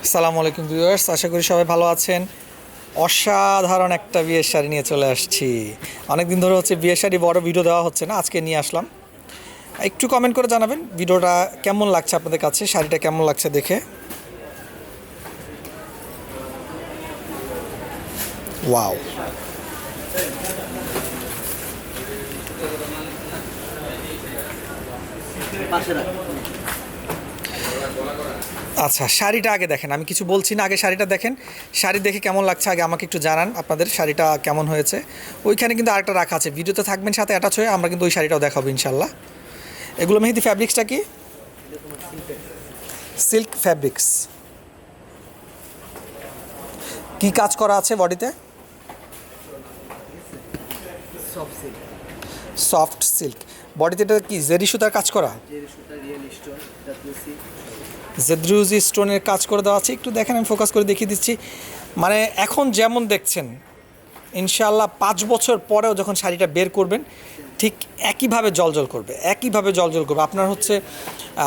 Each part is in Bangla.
আসসালামু আলাইকুম ভিউয়ার্স, আশা করি সবাই ভালো আছেন। অসাধারণ একটা বিয়ের শাড়ি নিয়ে চলে আসছি। অনেক দিন ধরে হচ্ছে বিয়ের শাড়ি বড় ভিডিও দেওয়া হচ্ছে না, আজকে নিয়ে আসলাম। একটু কমেন্ট করে জানাবেন ভিডিওটা কেমন লাগছে আপনাদের কাছে, শাড়িটা কেমন লাগছে দেখে। ওয়াও, আচ্ছা শাড়িটা আগে দেখেন, আমি কিছু বলছি না, আগে শাড়িটা দেখেন। শাড়ি দেখে কেমন লাগছে আগে আমাকে একটু জানান, আপনাদের শাড়িটা কেমন হয়েছে। ওইখানে কিন্তু আরেকটা রাখা আছে, ভিডিওতে থাকবেন সাথে অ্যাটাচ হয়ে, আমরা কিন্তু ওই শাড়িটাও দেখাবো ইনশাল্লাহ। এগুলো মেহেদি ফ্যাব্রিক্সটা কি? Silk fabrics. কি কাজ করা আছে বডিতে? Soft silk. বডিতে এটা কি জেরি সুতার কাজ করা? জেদ্রুজি স্টোনের কাজ করে দেওয়া আছে, একটু দেখেন, আমি ফোকাস করে দেখিয়ে দিচ্ছি। মানে এখন যেমন দেখছেন, ইনশাআল্লাহ 5 বছর পরেও যখন শাড়িটা বের করবেন ঠিক একইভাবে জলজল করবে, একইভাবে জলজল করবে। আপনার হচ্ছে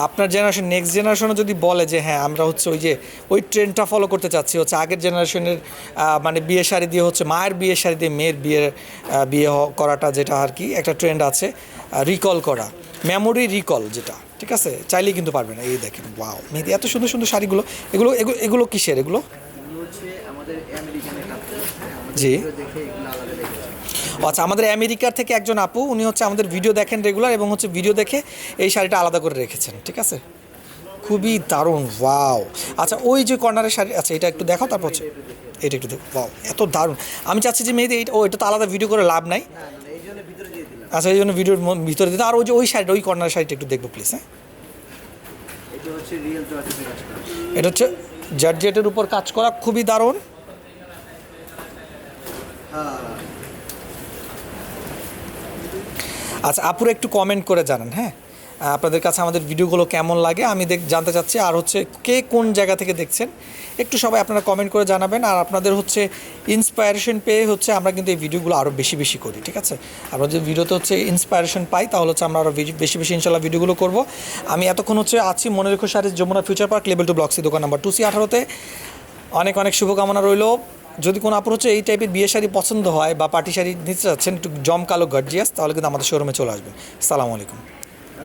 আপনার জেনারেশন, নেক্সট জেনারেশনও যদি বলে যে হ্যাঁ আমরা হচ্ছে ওই ট্রেন্ডটা ফলো করতে চাচ্ছি, হচ্ছে আগের জেনারেশনের মানে বিয়ে শাড়ি দিয়ে, হচ্ছে মায়ের বিয়ের শাড়ি দিয়ে মেয়ের বিয়ে করাটা, যেটা আর কি একটা ট্রেন্ড আছে, রিকল করা, মেমোরি রিকল যেটা, ঠিক আছে, চাইলেই কিন্তু পারবে না। এই দেখেন, ওয়াও মেহেদি, এত সুন্দর সুন্দর শাড়িগুলো। এগুলো এগুলো এগুলো কিসের এগুলো? জি, আচ্ছা, আমাদের আমেরিকার থেকে একজন আপু, উনি হচ্ছে আমাদের ভিডিও দেখেন রেগুলার, এবং হচ্ছে ভিডিও দেখে এই শাড়িটা আলাদা করে রেখেছেন, ঠিক আছে। খুবই দারুণ, ওয়াও। আচ্ছা, ওই যে কর্নারের শাড়ি, আচ্ছা এটা একটু দেখাও, তারপর হচ্ছে এটা একটু দেখো, ওয়াও এত দারুণ। আমি চাচ্ছি যে মেহেদি এটা তো আলাদা ভিডিও করে লাভ নাই। আচ্ছা, এই জন্য ভিডিওর ভিতরে দিতে। আর ওই শাড়িটা, ওই কর্নারের শাড়িটা একটু দেখবো প্লিজ। হ্যাঁ, এটা হচ্ছে জর্জেটের উপর কাজ করা, খুবই দারুণ। আচ্ছা, আপুরা একটু কমেন্ট করে জানান, হ্যাঁ, আপনাদের কাছে আমাদের ভিডিওগুলো কেমন লাগে, আমি জানতে চাচ্ছি। আর হচ্ছে কে কোন জায়গা থেকে দেখছেন, একটু সবাই আপনারা কমেন্ট করে জানাবেন। আর আপনাদের হচ্ছে ইন্সপায়ারেশন পেয়ে হচ্ছে আমরা কিন্তু এই ভিডিওগুলো আরও বেশি বেশি করি, ঠিক আছে। আমরা যদি ভিডিওতে হচ্ছে ইন্সপায়ারেশন পাই, তাহলে হচ্ছে আমরা আরও বেশি বেশি ইনশাল্লাহ ভিডিওগুলো করব। আমি এতক্ষণ হচ্ছে আছি মনে রেখো শাড়ির Jamuna Future Park, level 2 block C, দোকান নাম্বার 2C18-তে। অনেক অনেক শুভকামনা রইল। যদি কোনো আপুর হচ্ছে এই টাইপের বিয়ে শাড়ি পছন্দ হয় বা পার্টি শাড়ি নিতে চাচ্ছেন একটু জমকালো গর্জিয়াস, তাহলে কিন্তু আমাদের শোরুমে চলে আসবেন। আসসালামু আলাইকুম।